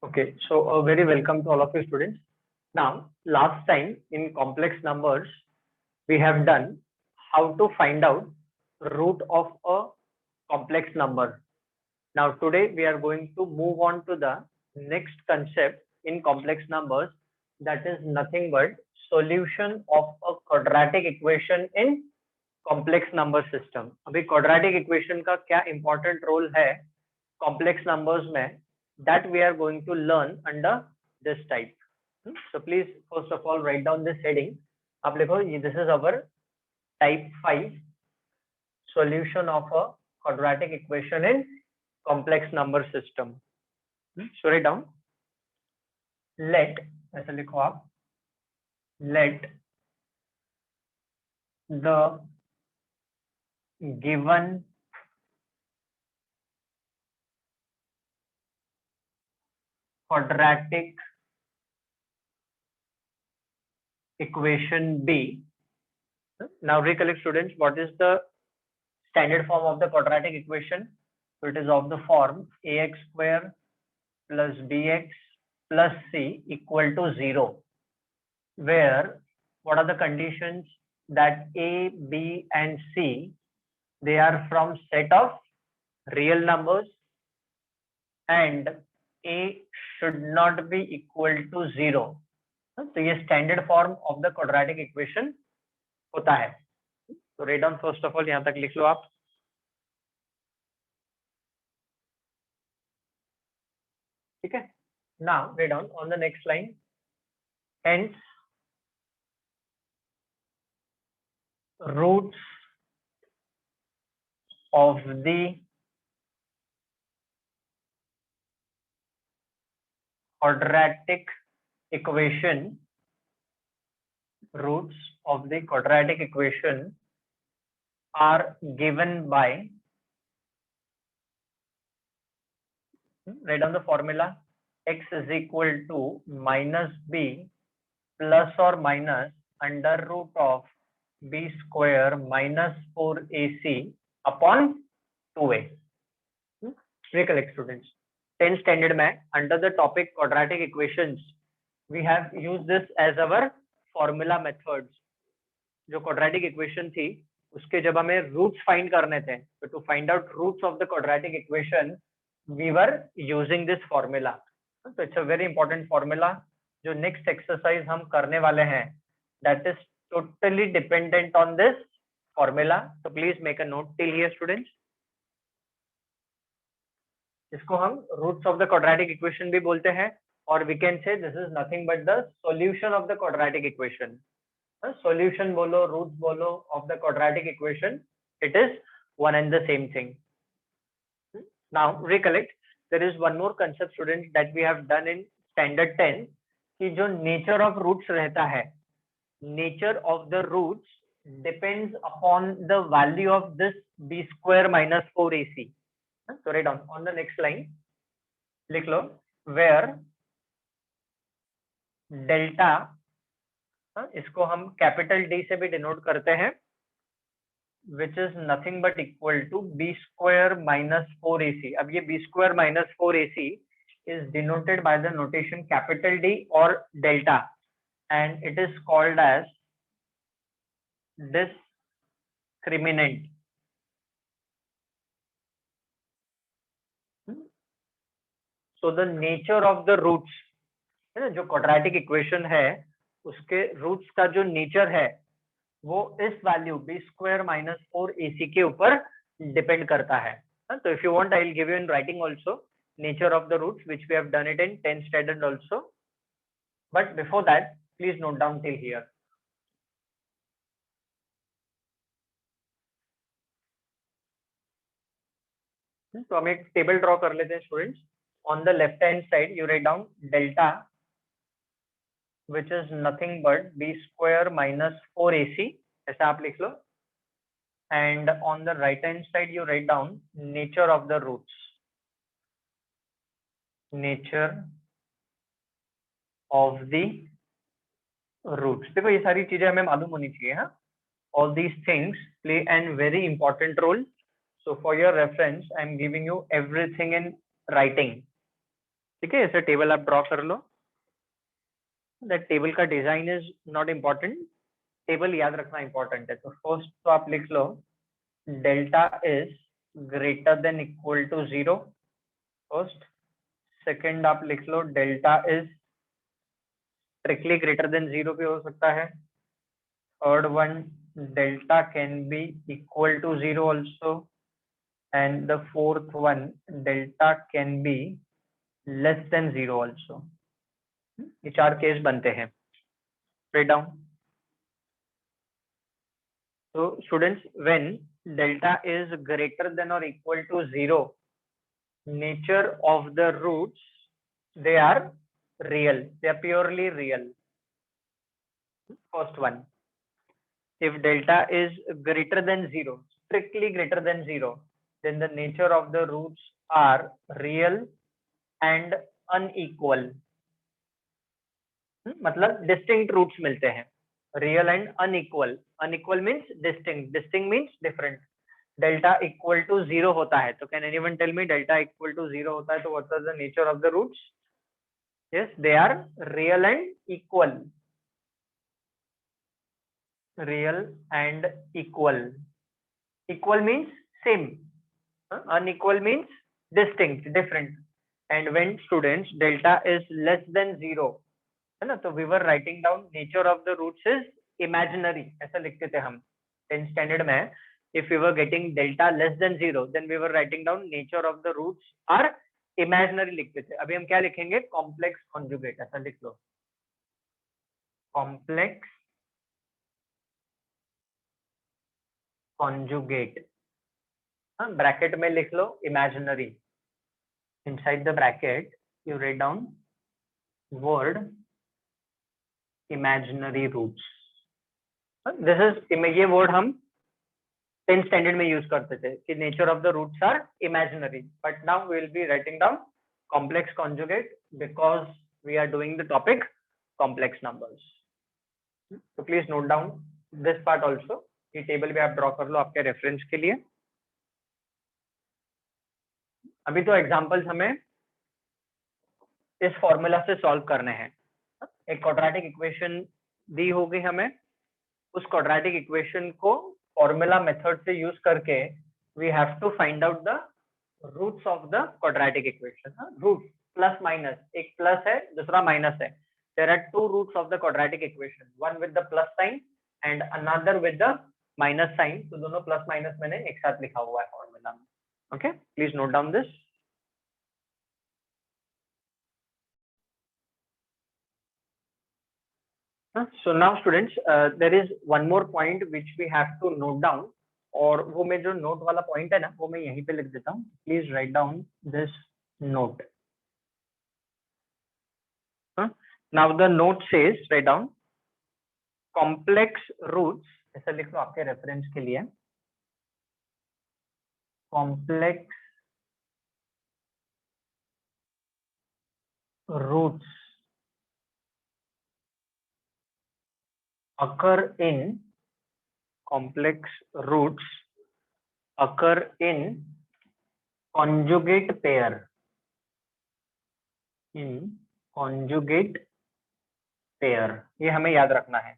Okay, so very welcome to all of you students. Now, last time in complex numbers, we have done how to find out root of a complex number. Now, today we are going to move on to the next concept in complex numbers, that is nothing but solution of a quadratic equation in complex number system. अभी quadratic equation का क्या important role है complex numbers में, that we are going to learn under this type. So please first of all write down this heading. आप लिखो this is our type 5 solution of a quadratic equation in complex number system. So write down. Let ऐसे लिखो आप, let the given quadratic equation B. Now recollect students, what is the standard form of the quadratic equation? So it is of the form ax square plus bx plus c equal to 0, where what are the conditions? That a, b and c, they are from set of real numbers and a should not be equal to 0. तो ये standard form of the quadratic equation होता है. तो write down first of all, यहां तक लिख लो आप. ठीक है. Now write down on the next line. Hence roots of the quadratic equation, roots of the quadratic equation are given by, write down the formula, x is equal to minus b plus or minus under root of b square minus 4ac upon 2a. Recollect students, 10th standard में under the topic quadratic equations we have used this as our formula methods. जो quadratic equation थी उसके जब हमें roots find करने थे, तो to find out roots of the quadratic equation we were using this formula. So it's a very important formula. जो next exercise हम करने वाले हैं, that is totally dependent on this formula. So please make a note till here students. इसको हम roots of the quadratic equation भी बोलते हैं, और we can say this is nothing but the solution of the quadratic equation. Solution बोलो, roots बोलो of the quadratic equation, it is one and the same thing. Now recollect, there is one more concept students that we have done in standard 10 कि जो nature of roots रहता है, nature of the roots depends upon the value of this b square minus 4ac. So write down on the next line, लिख लो, where delta, इसको हम capital D से भी denote करते हैं, which is nothing but equal to B square minus 4ac. अब ये B square minus 4ac is denoted by the notation capital D और delta, and it is called as discriminant. So the nature of the roots, है ना, जो quadratic equation है उसके roots का जो नेचर है वो इस value B square minus 4ac के ऊपर डिपेंड करता है. तो if you want I will give you in writing also nature of the roots which we have done it in 10th standard also, but before that please note down till here. तो हम एक table draw कर लेते हैं students. On the left hand side you write down delta which is nothing but b square minus 4ac, ऐसा आप लिख लो, and on the right hand side you write down nature of the roots, nature of the roots. देखो ये सारी चीजें हमें मालूम होनी चाहिए. हाँ, all these things play a very important role. So for your reference I am giving you everything in writing. ठीक है, ऐसे टेबल आप ड्रॉ कर लो। दैट टेबल का design is not important, table याद रखना इंपॉर्टेंट है। तो फर्स्ट तो आप लिख लो delta is greater than equal to 0 first. Second आप लिख लो delta is strictly greater than 0 भी हो सकता है। Third one delta can be equal to 0 also, and the fourth one delta can be less than 0 also. ये चार case बनते हैं। write down. So students, when delta is greater than or equal to 0, nature of the roots, they are real, they are purely real. First one, if delta is greater than 0, strictly greater than 0, then the nature of the roots are real and unequal. मतलब distinct roots मिलते हैं, real and unequal. Unequal means distinct, distinct means different. Delta equal to 0 होता है, तो can anyone tell me delta equal to 0 होता है तो what is the nature of the roots? Yes, they are real and equal, real and equal. Equal means same, unequal means distinct, different. And when students delta is less than 0, है ना, तो we were writing down nature of the roots is imaginary, ऐसा लिखते थे हम 10th standard में। if we were getting delta less than 0, then we were writing down nature of the roots are imaginary लिखते थे। अभी हम क्या लिखेंगे? complex conjugate, ऐसा लिख लो, complex conjugate। हाँ, ब्रैकेट में लिख लो imaginary, inside the bracket you write down word imaginary roots. this is, ये वर्ड हम 10th स्टैंडर्ड में यूज करते थे कि nature of the roots are imaginary, but now we will be writing down complex conjugate because we are doing the topic complex numbers. तो please note down this part also, ये table भी आप draw कर लो आपके reference के लिए। अभी तो एग्जाम्पल्स हमें इस फॉर्मूला से सॉल्व करने हैं। एक क्वाड्रेटिक इक्वेशन दी होगी हमें, उस क्वाड्रेटिक इक्वेशन को फॉर्मूला मेथड से यूज करके we have to find out the roots of the quadratic equation. Root plus minus, एक प्लस है दूसरा माइनस है। There are two roots of the quadratic equation, one with the plus sign and another with the minus sign. तो दोनों plus minus मैंने एक साथ लिखा हुआ है फॉर्मूला में। Okay, please note down this. So now students, there is one more point which we have to note down, और वो मैं जो नोट वाला पॉइंट है ना वो मैं यहीं पे लिख देता हूँ। Please write down this note. Now the note says, write down complex roots, ऐसा लिख लो आपके रेफरेंस के लिए, complex roots occur in complex roots occur in conjugate pair, in conjugate pair। ये हमें याद रखना है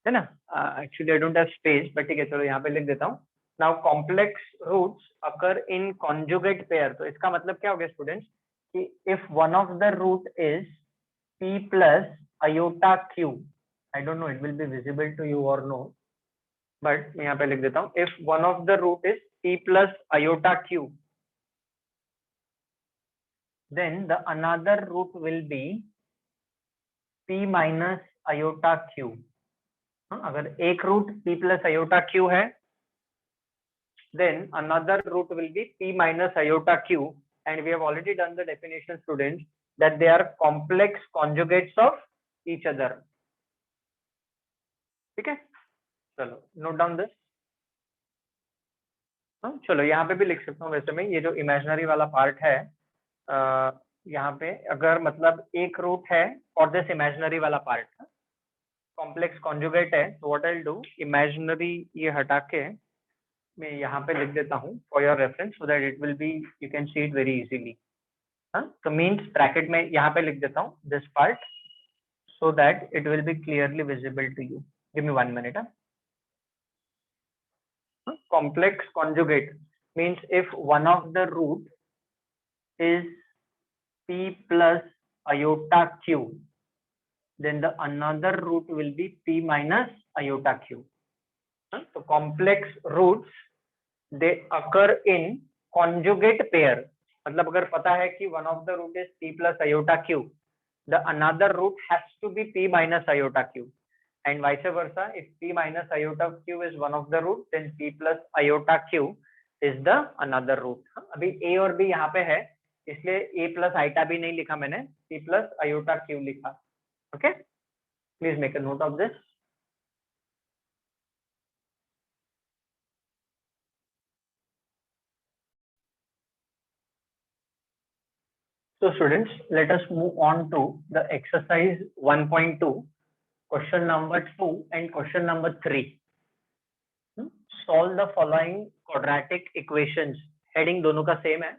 ना। Actually I don't have space, but ठीक है चलो यहाँ पे लिख देता हूँ। Now complex roots occur in conjugate pair, तो इसका मतलब क्या हो गया स्टूडेंट्स कि if one of the root is p plus iota q, I don't know it will be visible to you और नो, बट मैं यहाँ पे लिख देता हूँ, if one of the root is p plus iota q, then the another root will be p minus iota q। अगर एक root p plus iota q है, then another root will be p minus iota q, and we have already done the definition students that they are complex conjugates of each other। ठीक है, चलो note down this. चलो यहाँ पे भी लिख सकता हूँ वैसे में, ये जो इमेजिनरी वाला पार्ट है यहाँ पे अगर मतलब एक रूट है और दिस इमेजिनरी वाला पार्ट कॉम्प्लेक्स कॉन्जुगेट है, तो what I will do, imaginary ये हटा के मैं यहाँ पे लिख देता हूँ for your reference, so that it will B, you can see it very easily. हाँ, तो मीन्स ब्रैकेट में यहाँ पे लिख देता हूँ this part so that it will be clearly visible to you. Give me 1 minute. Complex conjugate means if one of the root is p plus iota q, then the another root will be p minus iota q. So complex roots, they occur in conjugate pair. मतलब अगर पता है कि one of the root is p plus iota q, the another root has to be p minus iota q, and vice versa. If p minus iota q is one of the root, then p plus iota q is the another root. अभी a और b यहाँ पे है, इसलिए a plus iota b नहीं लिखा मैंने, p plus iota q लिखा. Okay, please make a note of this. So students, let us move on to the exercise 1.2, question number 2 and question number 3. Solve the following quadratic equations. Heading दोनों का same है.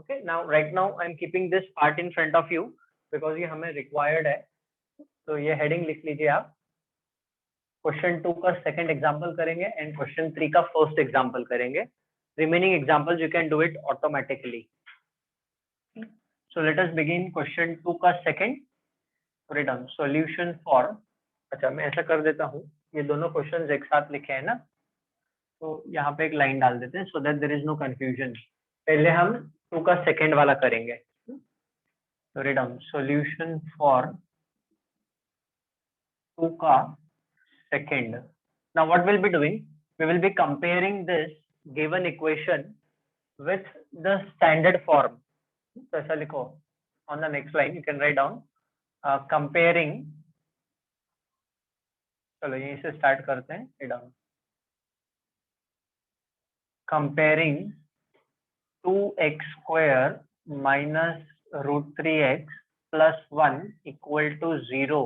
Okay, now right now I'm keeping this part in front of you because ये हमें required है. तो ये heading लिख लीजिए आप. Question 2 का second example करेंगे and question 3 का first example करेंगे. Remaining examples you can do it automatically. So let us begin question 2 का second. Write down solution for. अच्छा मैं ऐसा कर देता हूँ, ये दोनों क्वेश्चंस एक साथ लिखे हैं ना, तो यहाँ पे एक लाइन डाल देते हैं so that there is no confusion. पहले हम 2 का सेकंड वाला करेंगे. So write down solution for 2 का second. Now what we'll be doing? We will be comparing this given equation with the standard form. तो ऐसा लिखो. On the next line you can write down comparing. चलो यहीं से start करते हैं. Write down comparing 2x square minus root 3x plus 1 equal to 0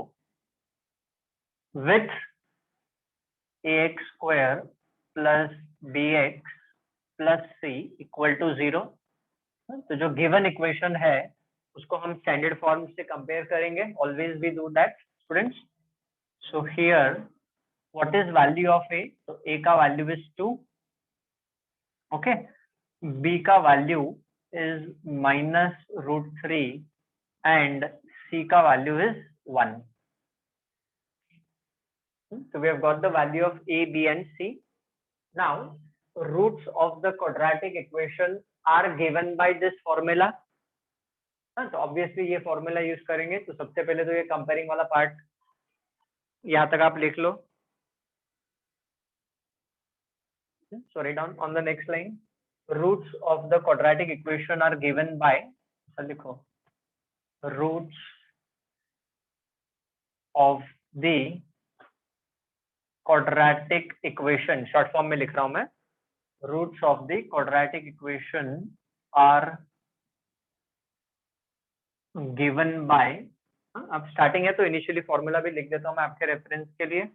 with ax square plus bx plus c equal to 0. तो जो गिवन इक्वेशन है उसको हम स्टैंडर्ड फॉर्म से कंपेयर करेंगे. Always we do that students. So here what is value of a? तो a का value is 2. Okay, b का value is minus root 3 and c का value is 1. So we have got the value of a, b and c. Now roots of the quadratic equation are given by this formula. तो obviously ये formula use करेंगे. तो सबसे पहले तो ये comparing वाला पार्ट यहाँ तक आप लिख लो. So write down on the next line. Roots of the quadratic equation are given by, लिखो, roots of the quadratic equation, short form में लिख रहा हूं मैं. Roots of the quadratic equation are given by, अब स्टार्टिंग है तो initially formula भी लिख देता हूं मैं आपके रेफरेंस के लिए.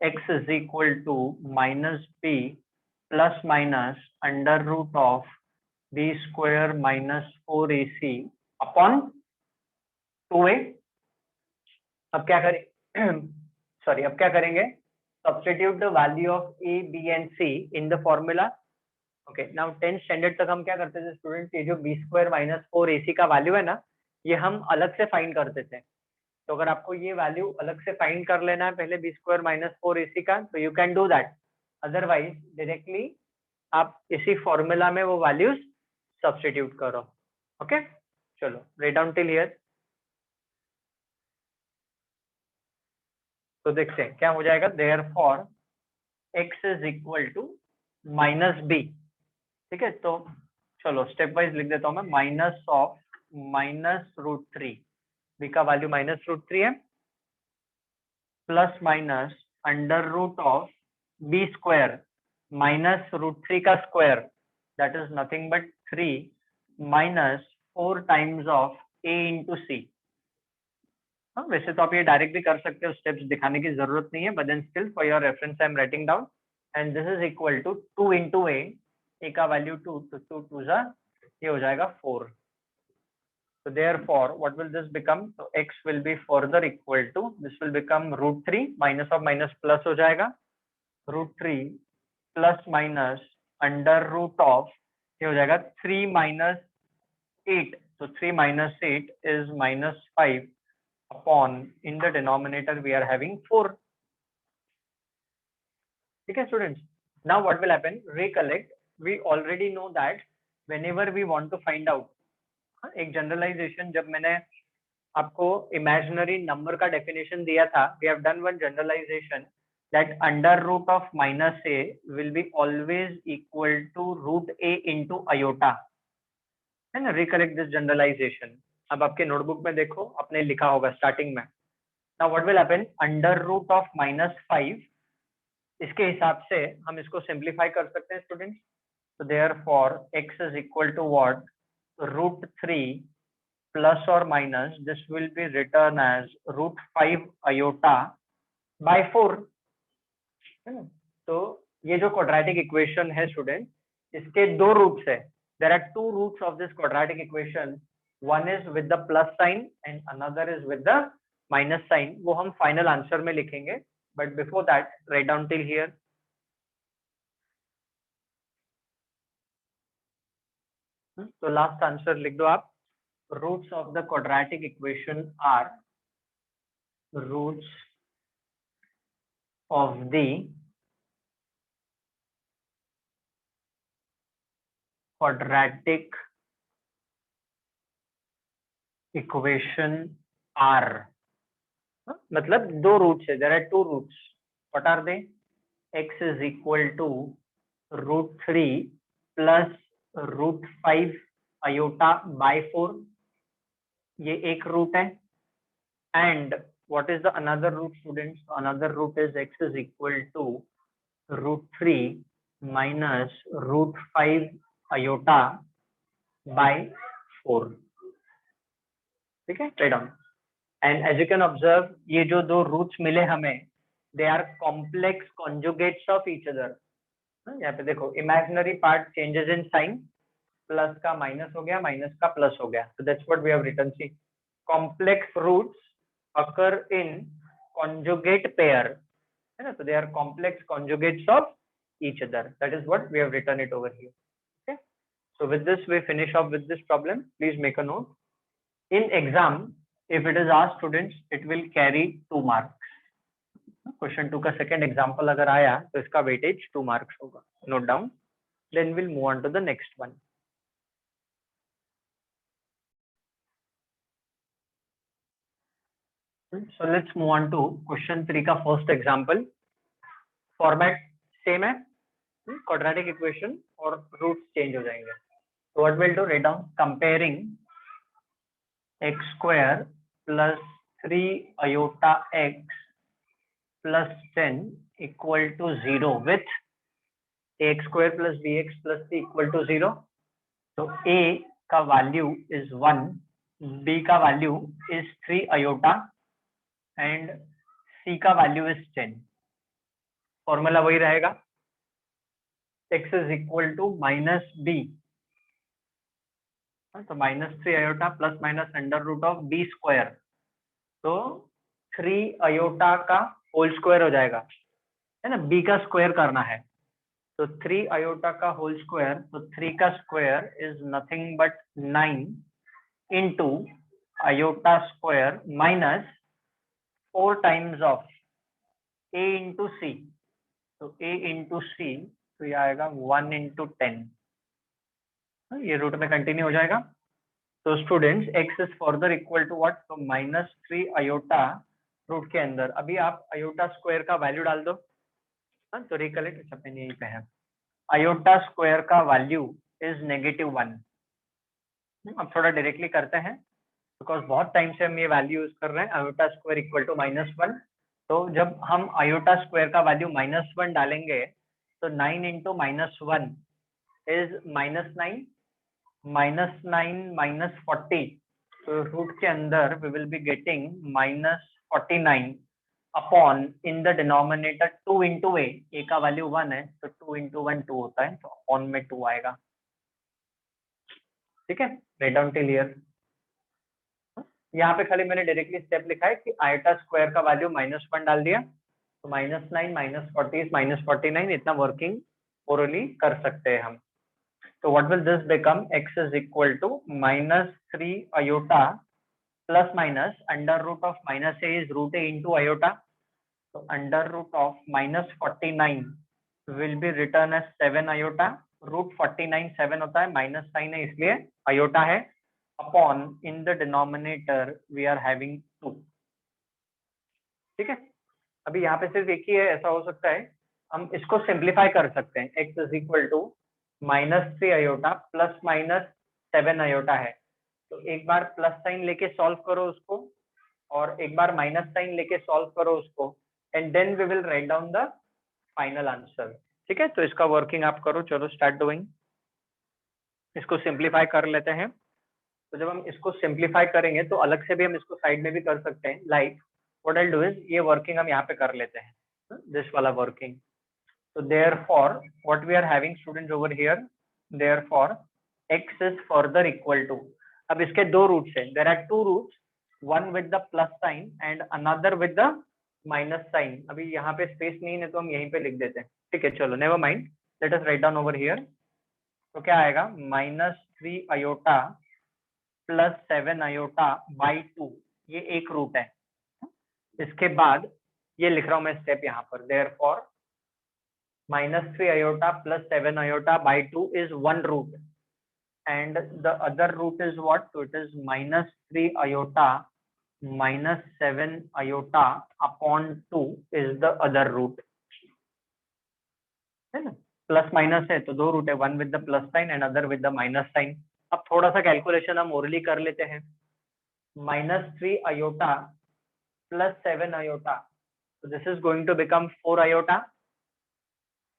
x is equal to minus b plus minus under root of b square minus 4ac upon 2a. अब क्या करें? सॉरी, अब क्या करेंगे? Substitute the value of a, b and c in the formula. Okay, now 10th standard तक हम क्या करते थे स्टूडेंट? ये जो b square minus 4ac का वैल्यू है ना, ये हम अलग से फाइंड करते थे. तो अगर आपको ये वैल्यू अलग से फाइंड कर लेना है पहले b square minus 4ac का, तो you can do that. Otherwise directly आप इसी फॉर्मूला में वो वैल्यूज सब्स्टिट्यूट करो. ओके, चलो राइट डाउन टिल हियर. तो देखते हैं क्या हो जाएगा. Therefore x is equal to minus b. ठीक है, तो चलो स्टेप वाइज लिख देता हूं मैं. Minus of minus root 3, b का वैल्यू माइनस रूट 3 है, plus minus under root of b square minus root 3 का square, that is nothing but 3 minus 4 times of a into C. वैसे तो आप ये डायरेक्ट भी कर सकते हो, स्टेप्स दिखाने की जरूरत नहीं है, but then still for your reference I am writing down. And this is equal to 2 into a का वैल्यू 2, तो 2 2 जा ये हो जाएगा 4. So therefore, what will this become? So x will be further equal to, this will become √3, minus of minus plus हो जाएगा, √3 plus minus under root of, ये हो जाएगा 3 minus 8. So 3 minus 8 is minus 5 upon, in the denominator we are having 4. Okay, students. Now what will happen? Recollect, we already know that whenever we want to find out, एक generalization जब मैंने आपको imaginary number का definition दिया था, we have done one generalization that under root of minus a will be always equal to √a into iota, है ना. Recollect this generalization. अब आपके नोटबुक में देखो, आपने लिखा होगा स्टार्टिंग में. Now what will happen? Under root of -5, इसके हिसाब से हम इसको सिंप्लीफाई कर सकते हैं students. So therefore x is equal to what? √3 plus or minus, this will be written as √5 iota by 4. तो ये जो quadratic equation है स्टूडेंट, इसके दो रूट्स है. There are two roots of this quadratic equation. One is with the plus sign and another is with the minus sign. वो हम final answer में लिखेंगे. But before that, write down till here. तो last answer लिख दो आप. Roots of the quadratic equation are roots of the quadratic equation are, मतलब दो रूट्स है. there are two roots. what are they? x is equal to √3 plus √5 iota by 4, ये एक root है. and what is the another root, students? Another root is x is equal to √3 minus √5 iota by 4. ठीक है, write down. And as you can observe, ये जो दो roots मिले हमें, they are complex conjugates of each other. यहाँ पे देखो, imaginary part changes in sign, plus का माइनस हो गया, माइनस का प्लस हो गया. So that's what we have written. See, complex roots occur in conjugate pair, है ना. So they are complex conjugates of each other. That is what we have written it over here. Okay. So with this we finish off with this problem. Please make a note. In exam, if it is asked students, it will carry 2 marks. Question 2 का second example अगर आया तो इसका weightage 2 marks होगा. Note down. Then we'll move on to the next one. So let's move on to question 3 का first example. Format same है, quadratic equation और roots change हो जाएंगे. So what we'll do, write down comparing x square plus 3 iota x plus 10 equal to 0 with ax square plus bx plus c equal to 0. So a का value is 1, b का value is 3 iota and c का value is 10. Formula वही रहेगा, x is equal to minus b, तो -3 iota plus minus under root of b square. तो 3 iota का whole square हो जाएगा, है ना. b का स्क्वायर करना है, तो 3 iota का होल स्क्वायर, तो 3 का square is nothing but 9 into iota square minus 4 times of a into c. तो a into c, तो ये आएगा 1 into 10. ये रूट में कंटिन्यू हो जाएगा. तो students x is further equal to what? तो -3 iota रूट के अंदर. अभी आप iota स्क्वायर का वैल्यू डाल दो. तो रिकलेक्ट, अपन यहीं पे है. iota स्क्वायर का वैल्यू इज -1. अब थोड़ा डायरेक्टली करते हैं, बिकॉज बहुत टाइम से हम ये वैल्यू यूज कर रहे हैं. iota square equal to -1. तो जब हम iota स्क्वायर का वैल्यू -1 डालेंगे, तो 9 इंटू -1 इज -9, -9 -40. तो रूट के अंदर we will be getting -49 upon, in the denominator 2 into A का वैल्यू 1 है, तो 2 इंटू 1 2 होता है, तो अपॉन में 2 आएगा. ठीक है, राइट डाउन टिल हियर. यहाँ पे खाली मैंने डायरेक्टली स्टेप लिखा है कि आयटा स्क्वायर का वैल्यू -1 डाल दिया, तो -9 -40 -49 इतना वर्किंग ओरली कर सकते हैं हम। तो what will this become, x is equal to -3 iota plus minus under root of minus A is root A into iota, तो under root of -49 will be return as 7 iota, root 49 7 होता है, minus sign है इसलिए iota है, upon in the denominator we are having 2। ठीक है, अभी यहाँ पे सिर्फ एक ही है, ऐसा हो सकता है हम इसको सिंप्लीफाई कर सकते हैं, x is equal to -3 iota plus minus 7 iota है, तो एक बार प्लस साइन लेके सॉल्व करो उसको और एक बार माइनस साइन लेके सॉल्व करो उसको, and then we will write down the final answer. ठीक है, तो इसका वर्किंग आप करो, चलो स्टार्ट डूइंग। इसको सिंप्लीफाई कर लेते हैं, तो जब हम इसको सिंप्लीफाई करेंगे तो अलग से भी हम इसको साइड में भी कर सकते हैं, like what I do is ये वर्किंग हम यहाँ पे कर लेते हैं, दिस वाला working. So therefore, what we are having students over here, therefore x is further equal to, अब इसके दो रूट्स हैं, there are two roots, one with the plus sign and another with the minus sign। अभी यहाँ पे space नहीं है तो हम यहीं पे लिख देते हैं, ठीक है, चलो never mind, let us write down over here. तो क्या आएगा, -3 अयोटा प्लस 7 अयोटा बाई 2, ये एक रूट है। इसके बाद ये लिख रहा हूं मैं स्टेप यहाँ पर, therefore -3 iota plus 7 iota by 2 is one root, and the other root is what? So it is -3 iota minus 7 iota upon 2 is the other root, है ना, प्लस माइनस है तो दो रूट है, one with the plus sign and other with the minus sign. अब थोड़ा सा calculation हम ओरली कर लेते हैं, -3 iota plus 7 iota, so this is going to become 4 iota,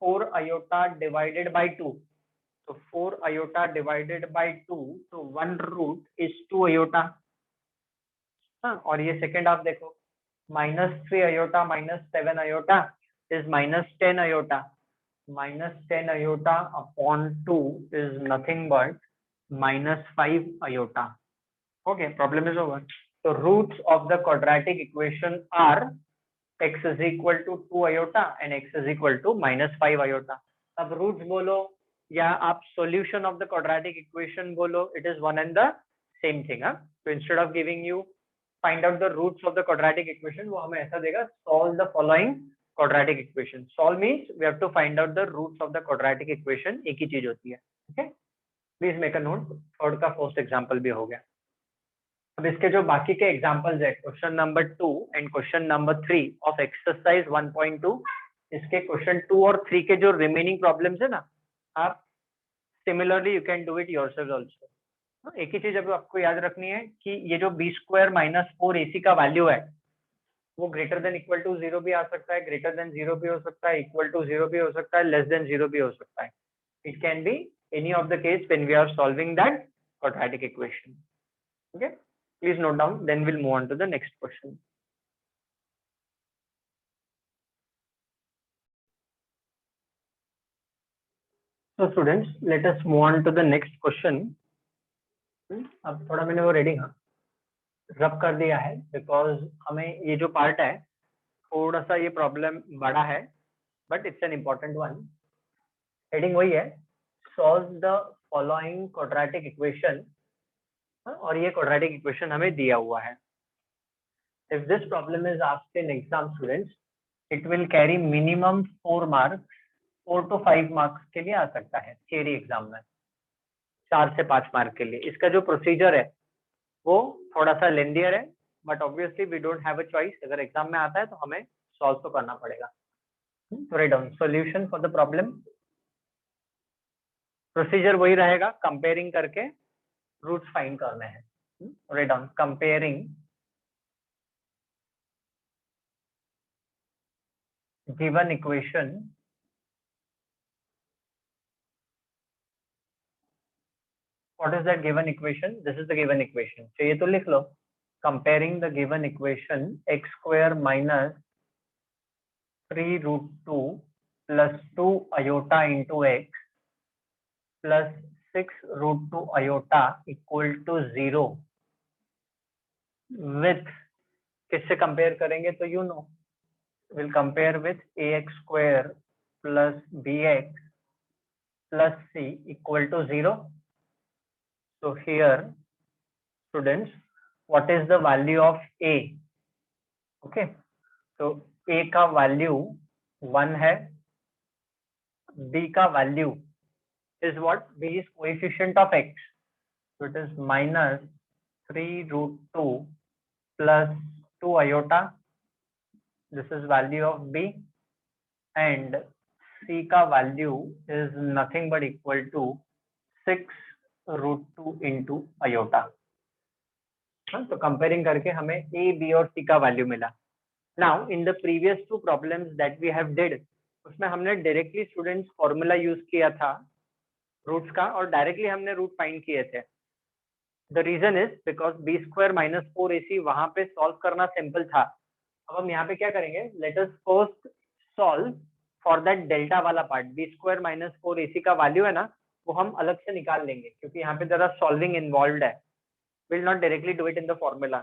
4 iota divided by 2, so 4 iota divided by 2, so one root is 2 iota। हाँ, और ये सेकेंड आप देखो, -3 iota minus 7 iota is -10 iota, -10 iota upon 2 is nothing but -5 iota। Okay, problem is over। So roots of the quadratic equation are x is equal to 2 iota and x is equal to -5 iota। अब roots बोलो या आप solution of the quadratic equation बोलो, it is one and the same thing. तो instead of giving you find out the roots of the quadratic equation, वो हमें ऐसा देगा, solve the following quadratic equation. Solve means we have to find out the roots of the quadratic equation, एक ही चीज होती है। Okay, please make a note, third का फर्स्ट एग्जांपल भी हो गया। अब इसके जो बाकी के एग्जांपल्स है, question number 2 and question number 3 of exercise 1.2, इसके क्वेश्चन 2 और 3 के जो रिमेनिंग प्रॉब्लम्स है ना, आप similarly you can do it yourself also. एक ही चीज अभी आपको याद रखनी है कि ये जो b² - 4 AC का वैल्यू है, वो ग्रेटर देन इक्वल टू 0 भी आ सकता है, ग्रेटर देन 0 भी हो सकता है, इक्वल टू 0 भी हो सकता है, लेस देन 0 भी हो सकता है। It can be any of the case when we are solving that quadratic equation. Okay, please note down, then we'll move on to the next question। So students, let us move on to the next question। अब थोड़ा मैंने वो raiding रब कर दिया है, because हमें ये जो पार्ट है थोड़ा सा ये प्रॉब्लम बड़ा है, but it's an important one. Heading वही है, solve the following quadratic equation, और ये क्वाड्रेटिक इक्वेशन हमें दिया हुआ है। If this problem is asked in exam students, it will carry minimum 4 marks, 4 to 5 marks के लिए आ सकता है थियरी एग्जाम में, 4 से 5 मार्क के लिए। इसका जो प्रोसीजर है वो थोड़ा सा लेंदियर है, but obviously we don't have a choice, अगर एग्जाम में आता है तो हमें सॉल्व तो करना पड़ेगा। तो write down solution for the problem, procedure वही रहेगा, कंपेयरिंग करके रूट्स फाइंड करने हैं। Write down comparing given equation what is that given equation? This is the given equation, चाहिए तो लिख लो, comparing the given equation x² minus 3√2 plus 2 iota into x plus 6√2 iota equal to 0 with किससे compare करेंगे, तो you know will compare with ax square plus bx plus c equal to 0. So here, students, what is the value of a? Okay, so a का value 1 है, b का value is what? b is coefficient of x, so it is minus 3 root 2 plus 2 iota. This is value of b, and c का value is nothing but equal to 6 root 2 into iota. तो comparing करके हमें a, b और c का value मिला. Now in the previous two problems that we have did, उसमें हमने directly students formula use किया था रूट्स का, और डायरेक्टली हमने रूट फाइंड किए थे. The reason is because b square minus 4ac वहां पे सॉल्व करना सिंपल था. अब हम यहाँ पे क्या करेंगे, let us first solve for that delta वाला part. B square minus 4ac का वैल्यू है ना, वो हम अलग से निकाल लेंगे क्योंकि यहाँ पे जरा सॉल्विंग इन्वॉल्व है. Will not directly do it in the formula.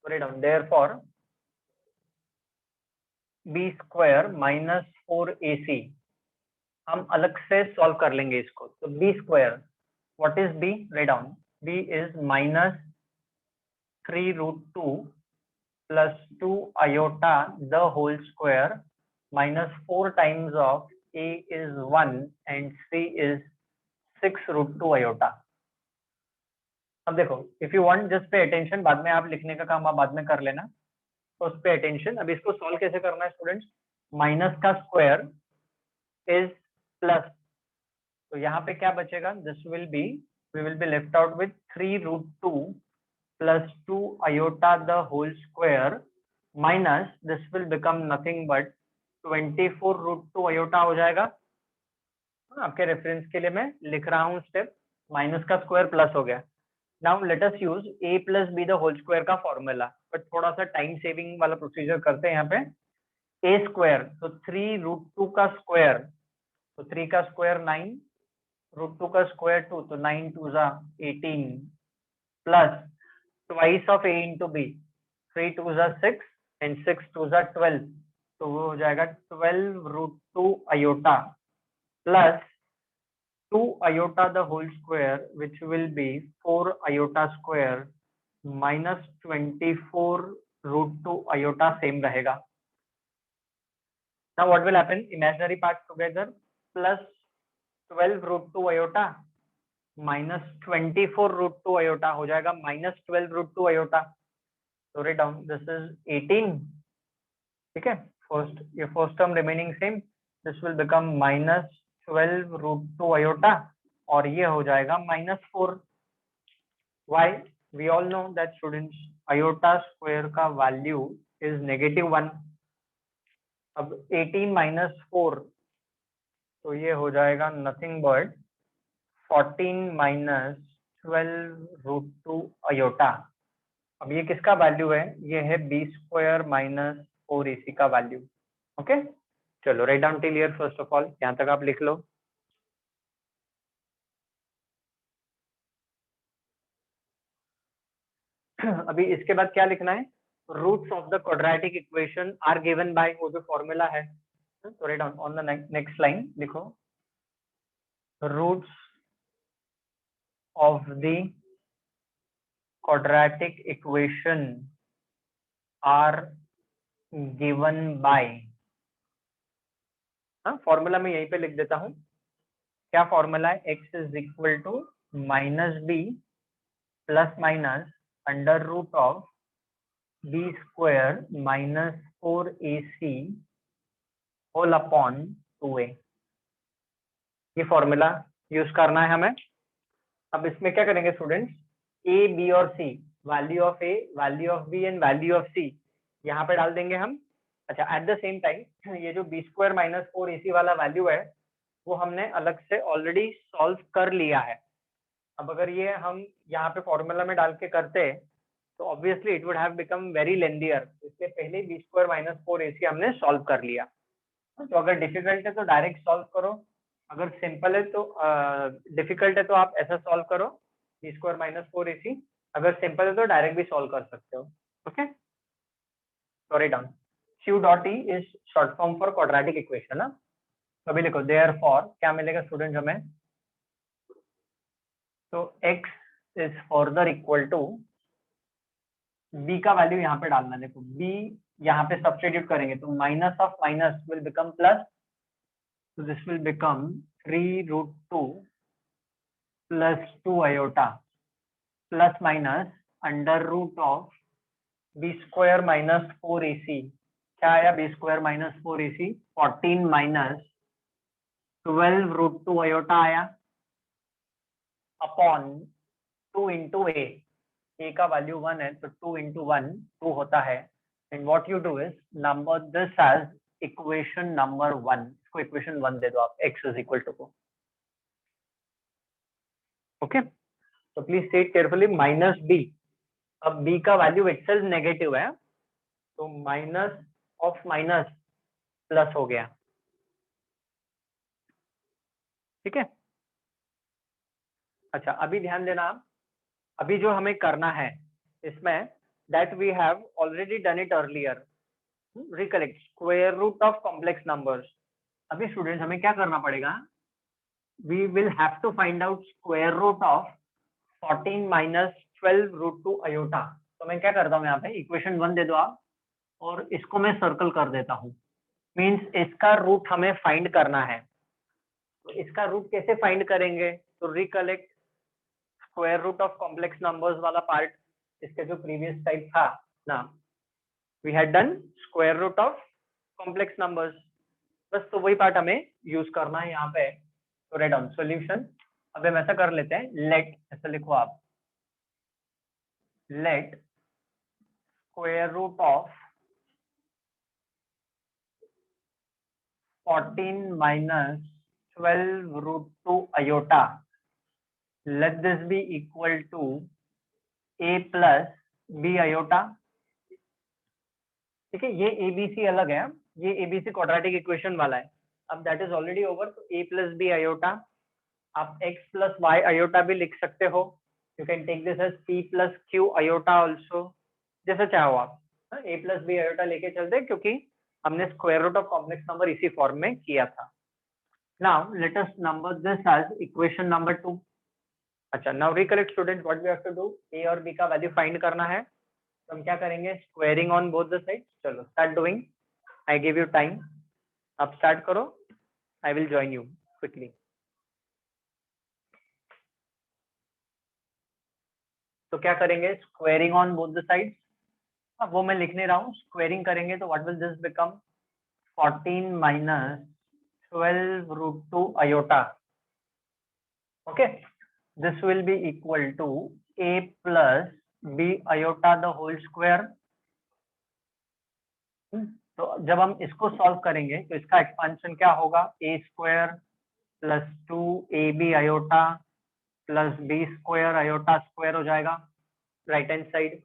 Write down. Therefore, b square minus 4ac हम अलग से सॉल्व कर लेंगे इसको. तो b square, what is b? Write down. b is minus 3 root 2 plus 2 iota the whole square minus 4 times of a is 1 and c is 6 root 2 iota. अब देखो, if you want just pay attention, बाद में आप लिखने का काम आप बाद में कर लेना, तो उस पे अटेंशन. अब इसको सॉल्व कैसे करना है स्टूडेंट्स, माइनस का स्क्वायर इज प्लस, तो यहाँ पे क्या बचेगा, this will be, we will be left out with 3 root 2 plus 2 iota the whole square minus this will become nothing but 24 root 2 iota हो जाएगा. आपके रेफरेंस के लिए मैं लिख रहा हूँ स्टेप. माइनस का स्क्वायर प्लस हो गया. Now let us use a plus b the whole square का फॉर्मूला, बट थोड़ा सा टाइम सेविंग वाला प्रोसीजर करते हैं यहाँ पे. a स्क्वायर, तो 3 रूट 2 का स्क्वायर, तो 3 का स्क्वायर 9, रूट 2 का स्क्वायर 2, तो 9 2 जा 18 plus twice of a into b, 3 2 जा 6 एंड 6 2 जा 12, तो वो हो जाएगा 12 root 2 iota plus 2 iota the whole square, which will be 4 iota square minus 24 root 2 iota same रहेगा. Now what will happen? Imaginary part together, plus 12 root 2 iota minus 24 root 2 iota हो जाएगा minus 12 root 2 iota. So write down, this is 18. ठीक है, your first term remaining same, this will become minus 12 root 2 iota और ये हो जाएगा -4. Why? We all know that students, iota square का value is -1. अब 18 minus 4, तो ये हो जाएगा nothing but 14 minus 12 root 2 iota. अब ये किसका वैल्यू है, ये है b स्क्वायर माइनस 4ac का वैल्यू. ओके, चलो write down till here. First of all यहाँ तक आप लिख लो. अभी इसके बाद क्या लिखना है, roots of the quadratic equation are given by, वो जो फॉर्मूला है. तो write down on the next line लिखो, roots of the quadratic equation are given by. Formula में यहीं पे लिख देता हूं. क्या फॉर्मूला है, x is equal to minus b plus minus under root of b square minus 4ac whole upon 2a. ये फॉर्मूला यूज करना है हमें. अब इसमें क्या करेंगे स्टूडेंट्स, a b और c, value of a, value of b and value of c यहाँ पे डाल देंगे हम. अच्छा, एट द सेम टाइम ये जो b स्क्वायर माइनस 4ac वाला वैल्यू है वो हमने अलग से ऑलरेडी सॉल्व कर लिया है. अब अगर ये हम यहाँ पे फॉर्मूला में डाल के करते तो obviously it would have become very lengthier. इससे पहले b स्क्वायर माइनस 4ac हमने सॉल्व कर लिया. तो अगर डिफिकल्ट है तो डायरेक्ट सॉल्व करो, अगर सिंपल है तो डिफिकल्ट है तो आप ऐसा सॉल्व करो b स्क्वायर माइनस 4ac. अगर सिंपल है तो डायरेक्ट भी सॉल्व कर सकते हो। Okay, sorry down. Q dot E is short form for quadratic equation ना। तो अभी लिखो देयरफॉर क्या मिलेगा स्टूडेंट हमें, तो x is further equal to b का वैल्यू यहाँ पे डालना, देखो b यहाँ पे सब्स्टिट्यूट करेंगे तो minus of minus will become plus, so this will become 3 root 2 plus 2 iota plus minus under root of b square minus 4ac, क्या आया b square minus 4ac, 14 minus 12 root 2 iota आया upon 2 into a का value 1 है तो 2 into 1 2 होता है, and what you do is number this as equation number 1, इसको equation 1 दे दो आप, x इज इक्वल टू को। ओके, तो please state carefully minus b, अब b का वैल्यू इटसेल्फ नेगेटिव है तो माइनस ऑफ माइनस प्लस हो गया, ठीक है। अच्छा अभी ध्यान देना, अभी जो हमें करना है इसमें that we have already done it earlier, recollect square root of complex numbers. अभी स्टूडेंट्स हमें क्या करना पड़ेगा, we will have to find out square root of 14 minus 12 root 2 iota. तो मैं क्या करता हूँ यहाँ पे इक्वेशन 1 दे दो आप, और इसको मैं सर्कल कर देता हूँ, मीन्स इसका रूट हमें फाइंड करना है। तो इसका रूट कैसे फाइंड करेंगे, तो recollect square root of complex numbers वाला पार्ट, इसके जो प्रीवियस टाइप था ना, we had done square root of complex numbers, बस तो वही पार्ट हमें यूज करना है यहाँ पे। तो राइट डाउन सॉल्यूशन, अब हम ऐसा कर लेते हैं, लेट ऐसा लिखो आप, let square root of 14 minus 12 root 2 iota, let this be equal to a plus b iota, ठीक है। ये एबीसी अलग है, ये एबीसी क्वाड्रेटिक इक्वेशन वाला है, अब दैट इज ऑलरेडी ओवर, तो a प्लस बी आयोटा, आप x प्लस वाई आयोटा भी लिख सकते हो, you can take this as p plus q iota also, जैसा चाहो आप, a प्लस बी आयोटा लेके चलते क्योंकि हमने square root of complex number इसी फॉर्म में किया था। Now let us number this as equation number 2. अच्छा, now recollect students what we have to do, a और b का वैल्यू फाइंड करना है, तो हम क्या करेंगे, squaring on both the side. चलो start doing, I give you time, आप स्टार्ट करो, I will join you quickly. तो क्या करेंगे, squaring on both the side, अब वो मैं लिख नहीं रहा हूँ, स्क्वायरिंग करेंगे तो what will this become, 14 minus 12 root 2 iota, okay, this will be equal to a plus b iota the whole square। तो जब हम इसको सॉल्व करेंगे तो इसका एक्सपांशन क्या होगा, a square plus 2ab iota plus b square iota square हो जाएगा right hand side,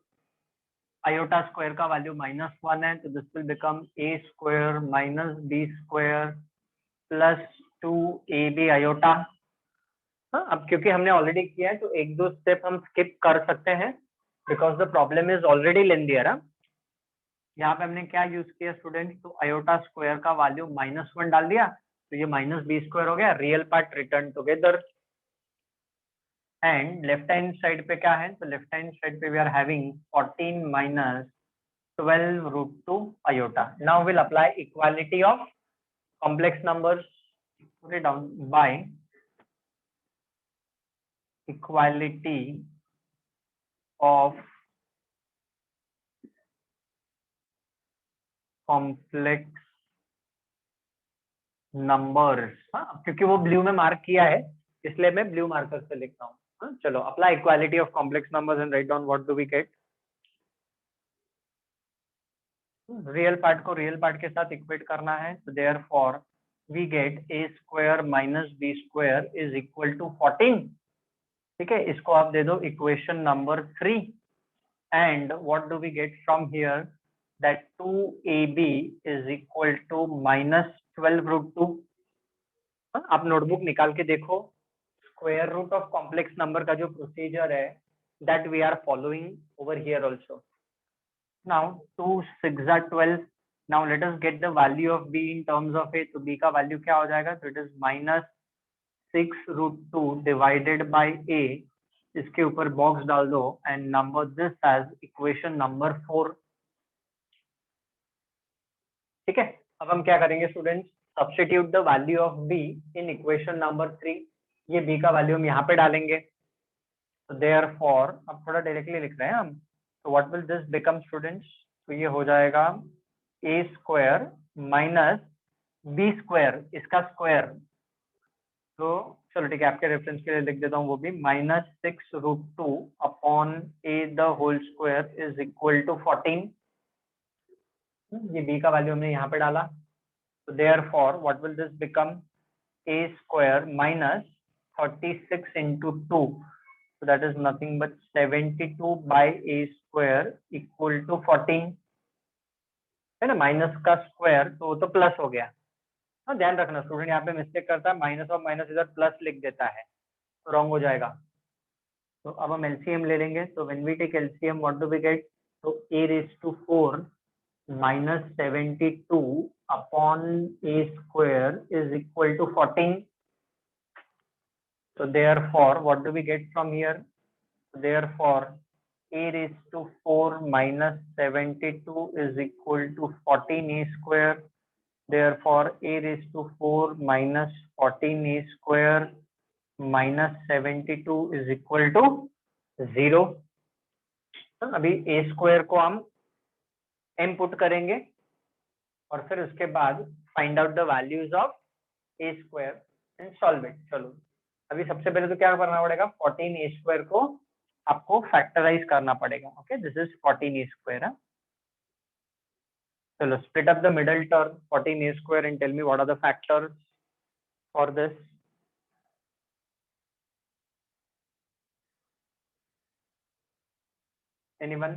iota square का वैल्यू -1 है तो this will become a square minus b square plus 2ab iota. हाँ, अब क्योंकि हमने ऑलरेडी किया है तो एक दो स्टेप हम स्किप कर सकते हैं because the problem is already lengthier. यहाँ पे हमने क्या यूज किया स्टूडेंट, तो आयोटा स्क्वायर का वैल्यू -1 डाल दिया तो ये माइनस बी स्क्वायर हो गया, real part written together, and left hand side पे क्या है, तो लेफ्ट हैंड साइड पे we are having 14 minus 12 root 2 iota. Now will apply equality of complex numbers, put it down by equality of complex numbers. हाँ, क्योंकि वो blue में mark किया है इसलिए मैं ब्लू मार्कर से लिख रहा हूँ। हाँ, चलो apply equality of complex numbers and write down what do we get, real part को रियल पार्ट के साथ इक्वेट करना है, तो therefore we get a square minus b स्क्वायर इज इक्वल टू 14, ठीक है, इसको आप दे दो equation number 3, and what do we get from here, that 2ab is equal to minus 12 root 2। आप नोटबुक निकाल के देखो, square root of complex number का जो प्रोसीजर है that we are following over here also. Now 2 6 are 12. Now let us get the value of b in terms of a. तो b का value क्या हो जाएगा? तो it is -6√2 divided by a. इसके ऊपर बॉक्स डाल दो and number this as equation number 4. ठीक है, अब हम क्या करेंगे students? Substitute the value of b in equation number 3. ये b का वैल्यू हम यहाँ पे डालेंगे. तो देयरफॉर अब थोड़ा डायरेक्टली लिख रहे हैं हम. तो what will this become students? तो ये हो जाएगा a square minus b square, इसका स्क्वायर. तो चलो ठीक है, आपके रेफरेंस के लिए लिख देता हूँ वो भी. -6√2 upon a the whole square is equal to 14. ये b का वैल्यू हमने यहाँ पे डाला. तो therefore what will this become? a square minus 36 into 2. So that is nothing but 72 by a square equal to 14. है ना, माइनस का स्क्वायर तो प्लस हो गया. हाँ, ध्यान रखना स्टूडेंट, यहाँ पे मिस्टेक करता है, माइनस और माइनस इधर प्लस लिख देता है तो रॉन्ग हो जाएगा. तो अब हम एलसीएम ले लेंगे. तो when we take LCM what do we get? तो a raised to 4 minus 72 upon a square is equal to 14. So therefore what do we get from here? Therefore a raised to 4 minus 72 is equal to 14 a square. Therefore a raised to 4 minus 14 a square minus 72 is equal to 0. अभी a square को हम m put करेंगे और फिर उसके बाद find out the values of a square and solve it. चलो अभी सबसे पहले तो क्या करना पड़ेगा? 14 a स्क्वायर को आपको फैक्टराइज करना पड़ेगा. Okay, this is 14 a square. चलो split up the middle term 14 a square and tell me what are the factors for this. Anyone?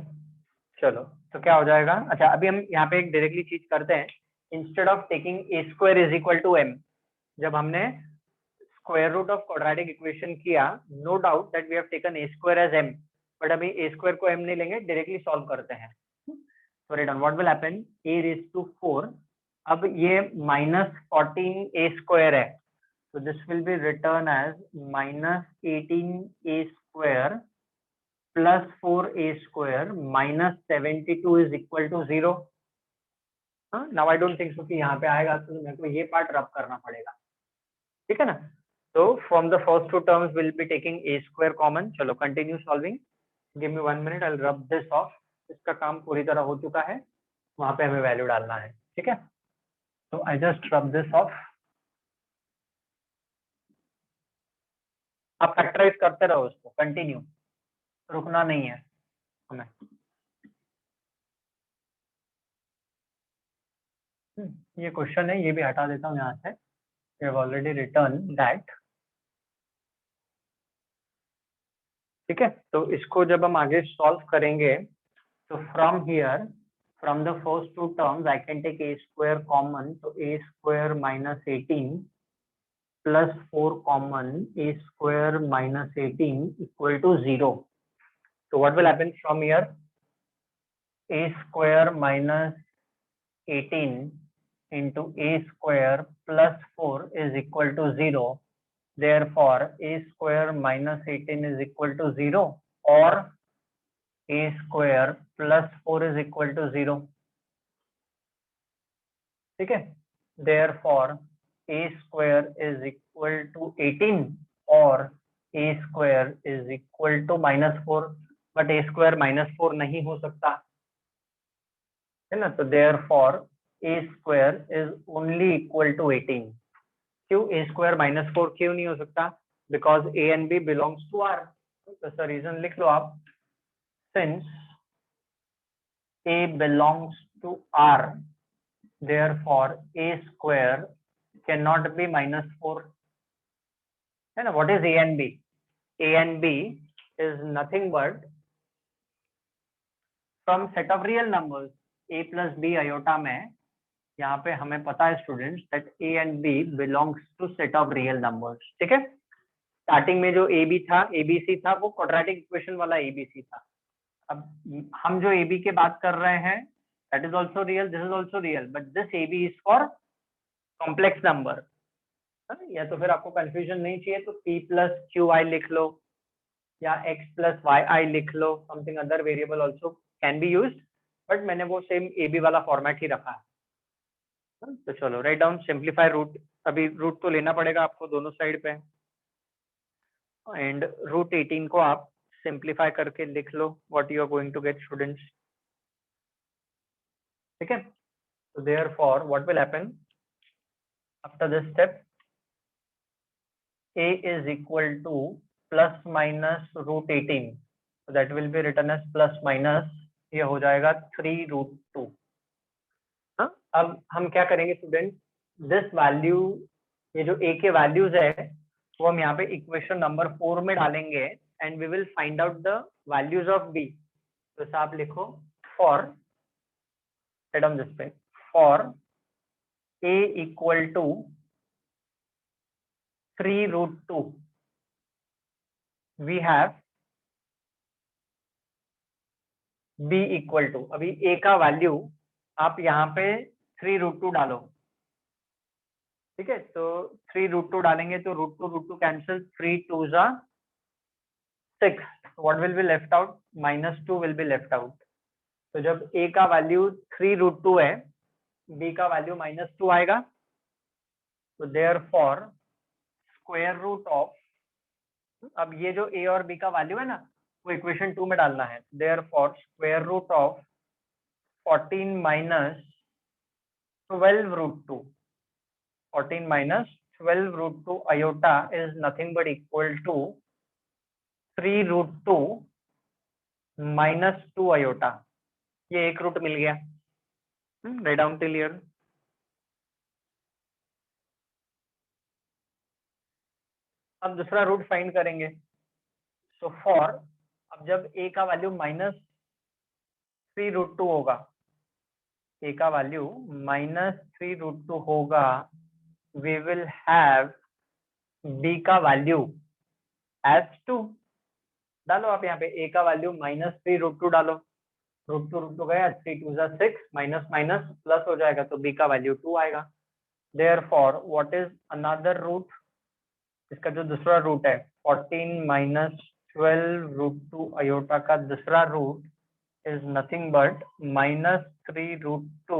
चलो तो क्या हो जाएगा? अच्छा अभी हम यहाँ पे एक डायरेक्टली चीज करते हैं. Instead of taking a square is equal to m, जब हमने square root of quadratic equation किया, no doubt that we have taken a square as m, but अभी a स्क्वायर को m नहीं लेंगे, डायरेक्टली सॉल्व करते हैं. So written what will happen? a raised to 4. अब ये -14 a स्क्वायर है, so this will be written as -18 a square plus 4 a square minus 72 is equal to 0. Now I don't think so कि यहाँ पे आएगा, तो मेरे को ये पार्ट रब करना पड़ेगा. ठीक है ना? तो from the first two terms we'll be taking a square common. चलो continue solving. Give me 1 minute, I'll rub this off. इसका काम पूरी तरह हो चुका है, वहां पे हमें वैल्यू डालना है. ठीक है, तो I just rub this off. आप फैक्टराइज करते रहो उसको, कंटिन्यू, रुकना नहीं है हमें. ये क्वेश्चन है, ये भी हटा देता हूँ यहाँ से. We have already written that. ठीक है, तो इसको जब हम आगे सॉल्व करेंगे तो from here, from the first two terms I can take a square common. तो a square minus 18 plus 4 common, a square minus 18 equal to 0. तो what will happen from here? a square minus 18 into a square plus 4 is equal to 0. Therefore a square minus 18 is equal to 0, or a square plus 4 is equal to 0. ठीक है, therefore a square is equal to 18 or a square is equal to -4. but a square -4 नहीं हो सकता है ना. तो therefore a square is only equal to 18. क्यों a square -4 क्यों नहीं हो सकता? Because a and b belongs to R. तो सर रीजन लिख लो आप. Since a belongs to R, therefore a square cannot be -4. है ना? What is a and b? A and b is nothing but from set of real numbers. a plus b iota में यहाँ पे हमें पता है students that a and b belongs to set of real numbers. ठीक है, starting में जो ए बी था, एबीसी था, वो क्वाड्रेटिक इक्वेशन वाला एबीसी था। अब हम जो AB की बात कर रहे हैं, that is also real, this is also real, but this AB is for complex number. या तो फिर आपको कंफ्यूजन नहीं चाहिए तो P प्लस क्यू आई लिख लो, या X प्लस वाई आई लिख लो, something other variable also can be used, but मैंने वो सेम AB वाला फॉर्मेट ही रखा है। तो चलो राइट डाउन सिंप्लीफाई रूट, अभी रूट तो लेना पड़ेगा आपको दोनों साइड पे, एंड रूट 18 को आप सिंप्लीफाई करके लिख लो what you are going to get students. ठीक है, so therefore what will happen after this step, a is equal to plus minus root 18, so that will be written as plus minus, ये हो जाएगा 3 root 2। हाँ, अब हम क्या करेंगे स्टूडेंट, दिस वैल्यू, ये जो a के वैल्यूज है वो हम यहाँ पे इक्वेशन नंबर 4 में डालेंगे, and we will find out the values of b। तो आप लिखो फॉर, राइट डाउन दिस पे, for a equal to 3 root 2, we have b equal to, अभी a का वैल्यू आप यहाँ पे 3 root 2 डालो। ठीक है, तो 3 root 2 डालेंगे तो रूट टू कैंसिल, 3 2 जा 6, what will be left out, -2 will be left out. तो जब a का वैल्यू 3 root 2 है, b का वैल्यू -2 आएगा, तो देयरफॉर स्क्वायर रूट ऑफ, अब ये जो a और b का वैल्यू है ना, वो इक्वेशन 2 में डालना है, therefore square root of 14 minus 12 root 2, 14 minus 12 root 2 iota is nothing but equal to 3 root 2 minus 2 iota, ये एक रूट मिल गया, राइट डाउन टिल हियर। अब दूसरा रूट फाइंड करेंगे, सो फॉर, अब जब a का वैल्यू -3 root 2 होगा, a का वैल्यू -3 root 2 होगा, we will have b का वैल्यू as 2, डालो आप यहाँ पे a का वैल्यू -3 root 2 डालो, रूट टू गया, 3 2 जा 6, माइनस माइनस प्लस हो जाएगा, तो b का वैल्यू 2 आएगा। Therefore what is another root, इसका जो दूसरा रूट है 14 minus 12 root 2 आयोटा का दूसरा root is nothing but -3 root 2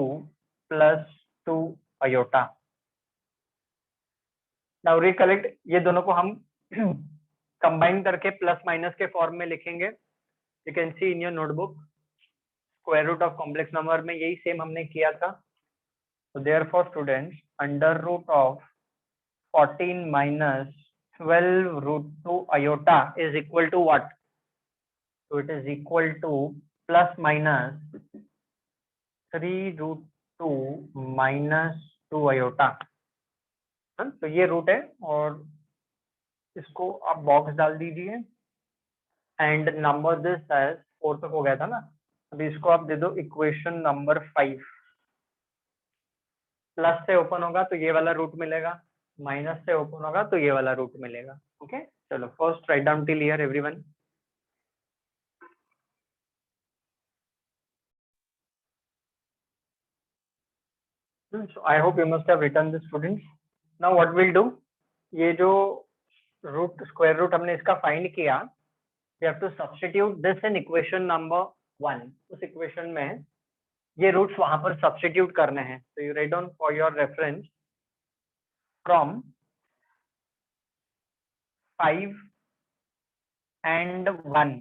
plus 2 iota. Now recollect, ये दोनों को हम कंबाइन करके प्लस माइनस के फॉर्म में लिखेंगे, you can see in your notebook, square root of complex number में यही सेम हमने किया था। तो therefore students, under root of 14 minus 12 root 2 iota is equal to what? So it is equal to plus minus 3 root 2 minus 2 iota। तो ये root है, और इसको आप बॉक्स डाल दीजिए, एंड नंबर दिस एज 4 तक हो गया था ना, अभी इसको आप दे दो इक्वेशन नंबर 5। प्लस से ओपन होगा तो ये वाला रूट मिलेगा, माइनस से ओपन होगा तो ये वाला रूट मिलेगा। ओके, चलो first right down till here everyone. So I hope you must have written this students. Now what we'll do, ये जो रूट स्क्वायर रूट हमने इसका फाइंड किया, we have to substitute this in equation number 1। उस equation में ये roots वहां पर सब्स्टिट्यूट करने हैं। तो you write down for your reference, from 5 and 1,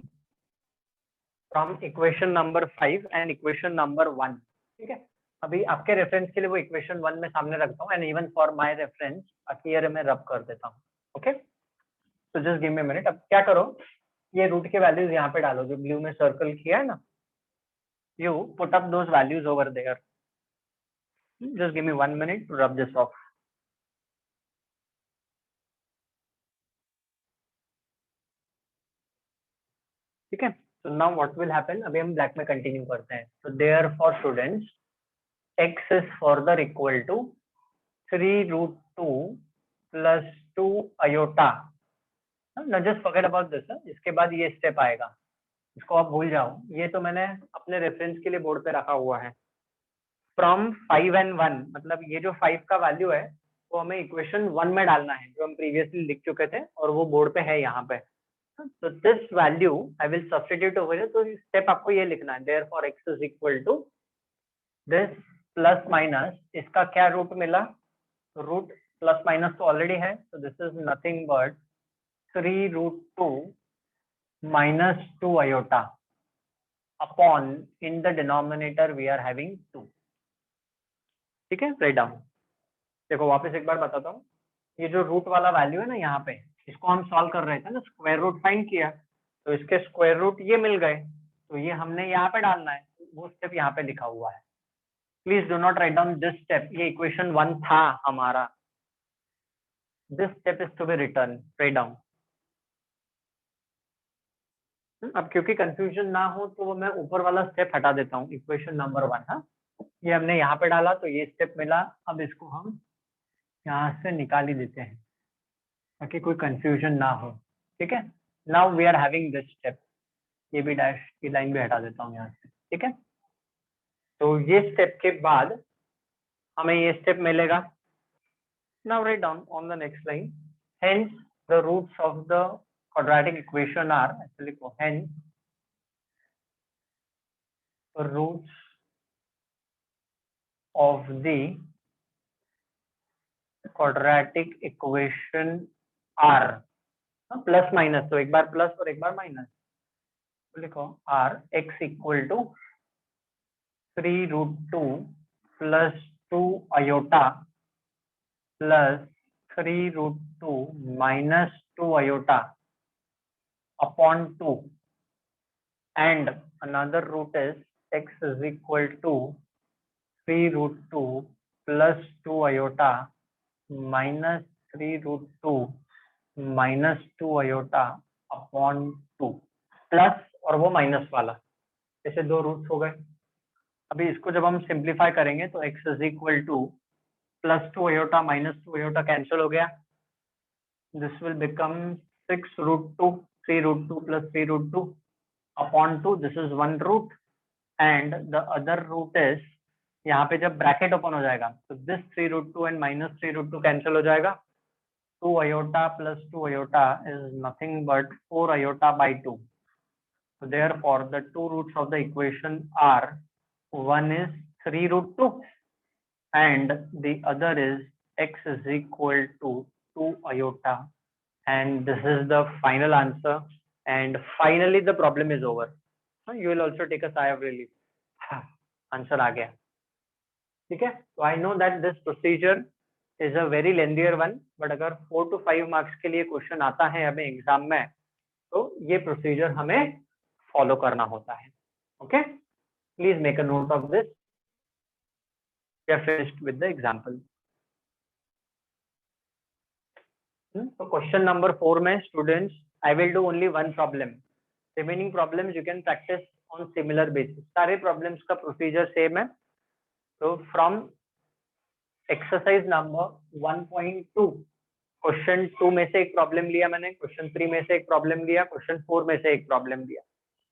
from equation number 5 and equation number 1। ठीक है, अभी आपके रेफरेंस के लिए वो इक्वेशन 1 में सामने रखता हूँ, and even for my reference here मैं रब कर देता हूँ। ओके, तो जस्ट गिव मी मिनट। अब क्या करो, ये रूट के वैल्यूज यहाँ पे डालो, जो ब्लू में सर्कल किया है ना, you put up those values over there। just give me 1 minute to rub this off। ठीक है, so now what will happen, अभी हम ब्लैक में कंटिन्यू करते हैं। so therefore students, x is further equal to 3 root 2 plus 2 iota ना just forget about this. इसके बाद ये स्टेप आएगा, इसको आप भूल जाओ। ये तो मैंने अपने रेफरेंस के लिए बोर्ड पे रखा हुआ है। फ्रॉम 5 and 1, मतलब ये जो 5 का वैल्यू है वो हमें इक्वेशन 1 में डालना है, जो हम प्रीवियसली लिख चुके थे और वो बोर्ड पे है यहाँ पे। तो this value I will substitute over here. तो स्टेप आपको ये लिखना है, therefore x is equal to this plus minus, इसका क्या रूट मिला, रूट प्लस माइनस तो ऑलरेडी है, तो this is nothing but 3√2 minus 2 iota upon in the denominator we are having 2। ठीक है, राइट डाउन। देखो वापस एक बार बताता हूँ, ये जो रूट वाला वैल्यू है ना यहाँ पे, इसको हम सॉल्व कर रहे थे ना, स्क्वायर रूट फाइंड किया, तो इसके स्क्वायर रूट ये मिल गए, तो ये हमने यहाँ पे डालना है, वो स्टेप यहाँ पे लिखा हुआ है। Please do not write down this step, ये इक्वेशन 1 था हमारा, this step is to be written, write down. अब क्योंकि कंफ्यूजन ना हो तो वो मैं ऊपर वाला स्टेप हटा देता हूँ, इक्वेशन नंबर 1। हाँ, ये हमने यहाँ पे डाला तो ये स्टेप मिला, अब इसको हम यहाँ से निकाल ही देते हैं ताकि कोई कंफ्यूजन ना हो। ठीक है, now we are having this step, ये भी डैश की लाइन भी हटा देता हूँ यहाँ से। ठीक है, तो ये स्टेप के बाद हमें ये स्टेप मिलेगा। Now write down on the next line, hence the roots of the quadratic equation are, actually hence roots of the quadratic equation are, plus minus, तो एक बार प्लस और एक बार माइनस, तो लिखो are x equal to 3√2 plus 2 iota plus 3√2 minus 2 iota upon 2, and another root is x is equal to 3√2 plus 2 iota minus 3√2 minus 2 iota upon 2, plus और वो माइनस वाला, ऐसे दो रूट्स हो गए। अभी इसको जब हम सिंप्लीफाई करेंगे तो x is equal two plus 2 iota minus 2 iota cancel हो गया, this will become 6√2, 3√2 plus 3√2 upon 2, this is one root, and the other root is, यहाँ पे जब ब्रैकेट ओपन हो जाएगा तो दिस 3√2 एंड माइनस 3√2 कैंसिल हो जाएगा, 2 iota plus 2 iota is nothing but 4 iota by 2, so therefore the two roots of the equation are, one is 3√2 and the other is x is equal to 2 iota, and this is the final answer, and finally the problem is over. You will also take a sigh of relief, answer आ गया। ठीक है, तो I know that this procedure is a very lengthier one, but अगर 4 to 5 marks के लिए question आता है हमें एग्जाम में, तो ये प्रोसीजर हमें फॉलो करना होता है। Okay, please make a note of this. We are finished with the example. तो क्वेश्चन नंबर 4 में students I will do only one problem, remaining problems you can practice on similar basis. सारे problems का procedure same है। तो from exercise number 1.2, question 2 में से एक problem लिया मैंने, क्वेश्चन 3 में से एक प्रॉब्लम लिया, क्वेश्चन 4 में से एक प्रॉब्लम लिया।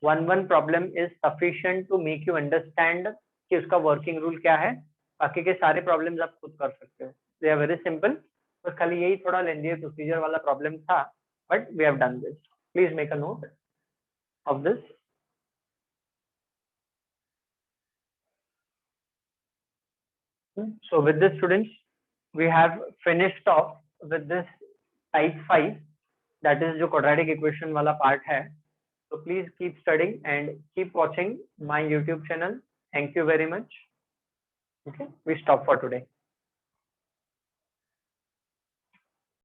One problem is sufficient to make you understand कि उसका वर्किंग रूल क्या है। बाकी के सारे प्रॉब्लम्स आप खुद कर सकते हो, दे आर वेरी सिंपल। बस खाली यही थोड़ा लेंथियर प्रोसीजर वाला प्रॉब्लम था, but we have done this. Please make a note of this. So with this students, we have finished off with this type 5, that is जो quadratic equation वाला part है। So please keep studying and keep watching my YouTube channel. Thank you very much. Okay, we stop for today.